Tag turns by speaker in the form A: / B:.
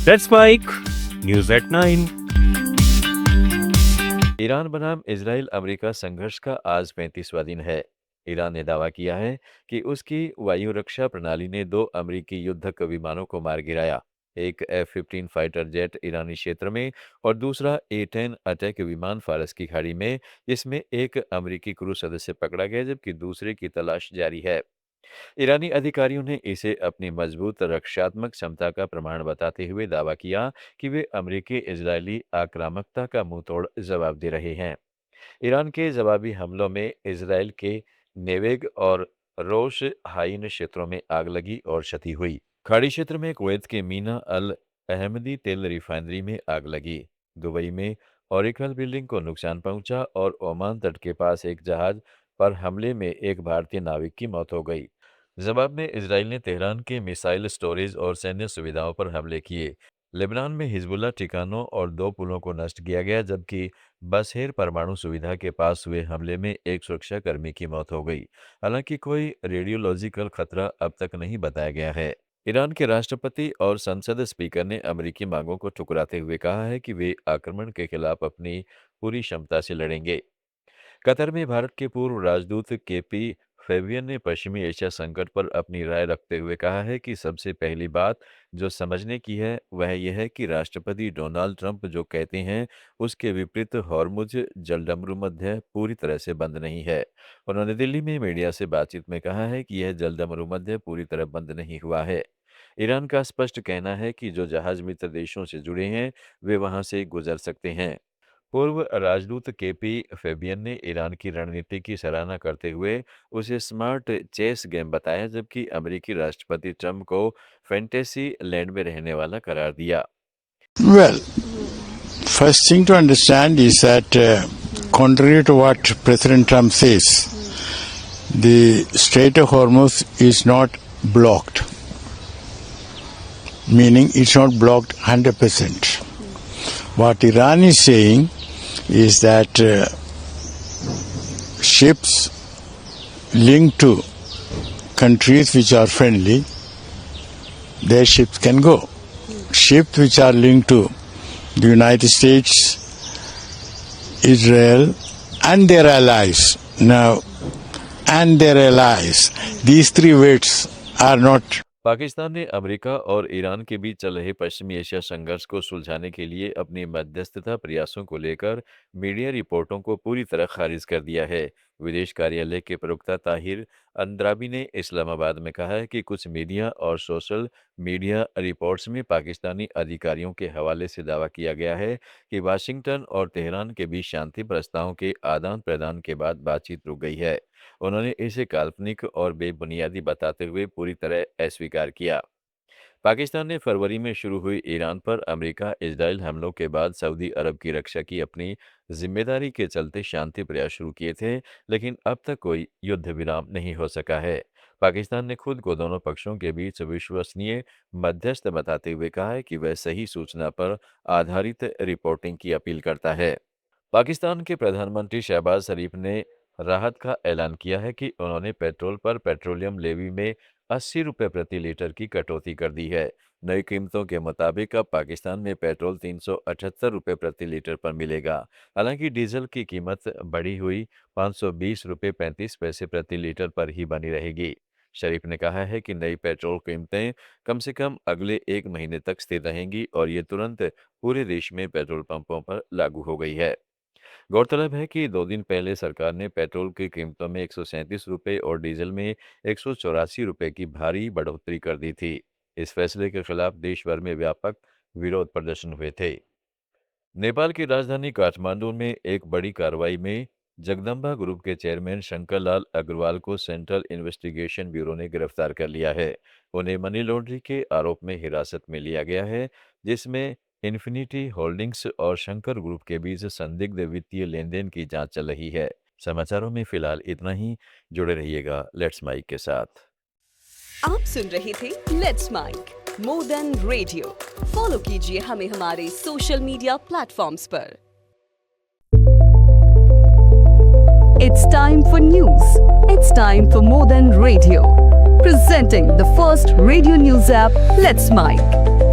A: That's Mike. News at 9.
B: Iran बनाम Israel America संघर्ष का आज 35वां दिन है। ईरान ने दावा किया है कि उसकी वायु रक्षा प्रणाली ने 2 अमेरिकी युद्धक विमानों को मार गिराया। एक F-15 फाइटर जेट ईरानी क्षेत्र में और दूसरा A-10 अटैक विमान फारस की खाड़ी में, जिसमें एक अमेरिकी क्रू सदस्य पकड़ा गया जबकि दूसरे की तलाश जारी है। ईरानी अधिकारियों ने इसे अपनी मजबूत रक्षात्मक क्षमता का प्रमाण बताते हुए दावा किया कि वे अमेरिकी इजरायली आक्रामकता का मुंहतोड़ जवाब दे रहे हैं। ईरान के जवाबी हमलों में इजरायल के नेवेग और रोश हाइन क्षेत्रों में आग लगी और क्षति हुई। खाड़ी क्षेत्र में कुवैत के मीना अल अहमदी तेल रिफाइनरी में आग लगी। दुबई में ओरिकल बिल्डिंग को नुकसान पहुंचा और ओमान तट के पास एक जहाज पर हमले में एक भारतीय नाविक की मौत हो गई। जवाब में इजराइल ने तेहरान के मिसाइल स्टोरेज और सैन्य सुविधाओं पर हमले किए। लेबनान में हिजबुल्ला ठिकानों और 2 पुलों को नष्ट किया गया जबकि बसहेर परमाणु सुविधा के पास हुए हमले में एक सुरक्षाकर्मी की मौत हो गई। हालांकि कोई रेडियोलॉजिकल खतरा अब तक नहीं बताया गया है। ईरान के राष्ट्रपति और संसद स्पीकर ने अमेरिकी मांगों को ठुकराते हुए कहा है कि वे आक्रमण के खिलाफ अपनी पूरी क्षमता से लड़ेंगे। कतर में भारत के पूर्व राजदूत केपी फेबियन ने पश्चिमी एशिया संकट पर अपनी राय रखते हुए कहा है कि सबसे पहली बात जो समझने की है वह यह है कि राष्ट्रपति डोनाल्ड ट्रंप जो कहते हैं उसके विपरीत हॉर्मुज जलडमरू मध्य पूरी तरह से बंद नहीं है। उन्होंने दिल्ली में मीडिया से बातचीत में कहा है कि यह जलडमरू मध्य पूरी तरह बंद नहीं हुआ है। ईरान का स्पष्ट कहना है कि जो जहाज मित्र देशों से जुड़े हैं वे वहां से गुजर सकते हैं। पूर्व राजदूत केपी फेबियन ने ईरान की रणनीति की सराहना करते हुए उसे स्मार्ट चेस गेम बताया जबकि अमेरिकी राष्ट्रपति ट्रंप को फैंटेसी लैंड में रहने वाला करार दिया।
C: Well, first thing to understand is that contrary to what President Trump says, the Strait of Hormuz is not blocked, meaning it's not blocked 100%. What Iran is saying is that ships linked to countries which are friendly, their ships can go. Ships which are linked to the United States, Israel, and their allies. Now, and their allies, these three words are not.
B: Pakistan ने America और Iran के बीच चल रहे पश्चिमी Asia संघर्ष को सुलझाने के लिए अपनी मध्यस्थता प्रयासों को लेकर मीडिया रिपोर्टों को पूरी तरह खारिज कर दिया है। विदेश कार्यालय के प्रवक्ता ताहिर अंद्राबी ने इस्लामाबाद में कहा है कि कुछ मीडिया और सोशल मीडिया रिपोर्ट्स में पाकिस्तानी अधिकारियों के हवाले से दावा किया गया है कि वाशिंगटन और तेहरान के बीच शांति प्रस्तावों के आदान प्रदान के बाद बातचीत रुक गई है। उन्होंने इसे काल्पनिक और बेबुनियादी बताते हुए पूरी तरह अस्वीकार किया। पाकिस्तान ने फरवरी में शुरू हुई ईरान पर अमेरिका इजराइल हमलों के बाद सऊदी अरब की रक्षा की अपनी जिम्मेदारी के चलते शांति प्रयास शुरू किए थे, लेकिन अब तक कोई युद्ध विराम नहीं हो सका है। पाकिस्तान ने खुद को दोनों पक्षों के बीच विश्वसनीय मध्यस्थ बताते हुए कहा है कि वह सही सूचना पर आधारित रिपोर्टिंग की अपील करता है। पाकिस्तान के प्रधानमंत्री शहबाज शरीफ ने राहत का ऐलान किया है कि उन्होंने पेट्रोल पर पेट्रोलियम लेवी में 80 रुपये प्रति लीटर की कटौती कर दी है। नई कीमतों के मुताबिक अब पाकिस्तान में पेट्रोल 378 रुपये प्रति लीटर पर मिलेगा। हालांकि डीजल की कीमत बढ़ी हुई 520 रुपये 35 पैसे प्रति लीटर पर ही बनी रहेगी। शरीफ ने कहा है कि नई पेट्रोल कीमतें कम से कम अगले 1 महीने तक स्थिर रहेंगी और ये तुरंत पूरे देश में पेट्रोल पंपों पर लागू हो गई है। गौरतलब है कि 2 दिन पहले सरकार ने पेट्रोल की कीमतों में 137 रुपये और डीजल में 184 रुपये की भारी बढ़ोतरी कर दी थी। इस फैसले के खिलाफ देश भर में व्यापक विरोध प्रदर्शन हुए थे। नेपाल की राजधानी काठमांडू में एक बड़ी कार्रवाई में जगदम्बा ग्रुप के चेयरमैन शंकर लाल अग्रवाल को सेंट्रल इन्वेस्टिगेशन ब्यूरो ने गिरफ्तार कर लिया है। उन्हें मनी लॉन्ड्रिंग के आरोप में हिरासत में लिया गया है, जिसमें इन्फिनिटी होल्डिंग्स और शंकर ग्रुप के बीच संदिग्ध वित्तीय लेन देन की जांच चल रही है। समाचारों में फिलहाल इतना ही। जुड़े रहिएगा लेट्स माइक के साथ।
D: आप सुन रहे थे let's mike more than radio. Follow कीजिए हमें हमारे सोशल मीडिया प्लेटफॉर्म्स पर। It's time for news. It's time for more than radio. Presenting the first radio news app, Let's Mike.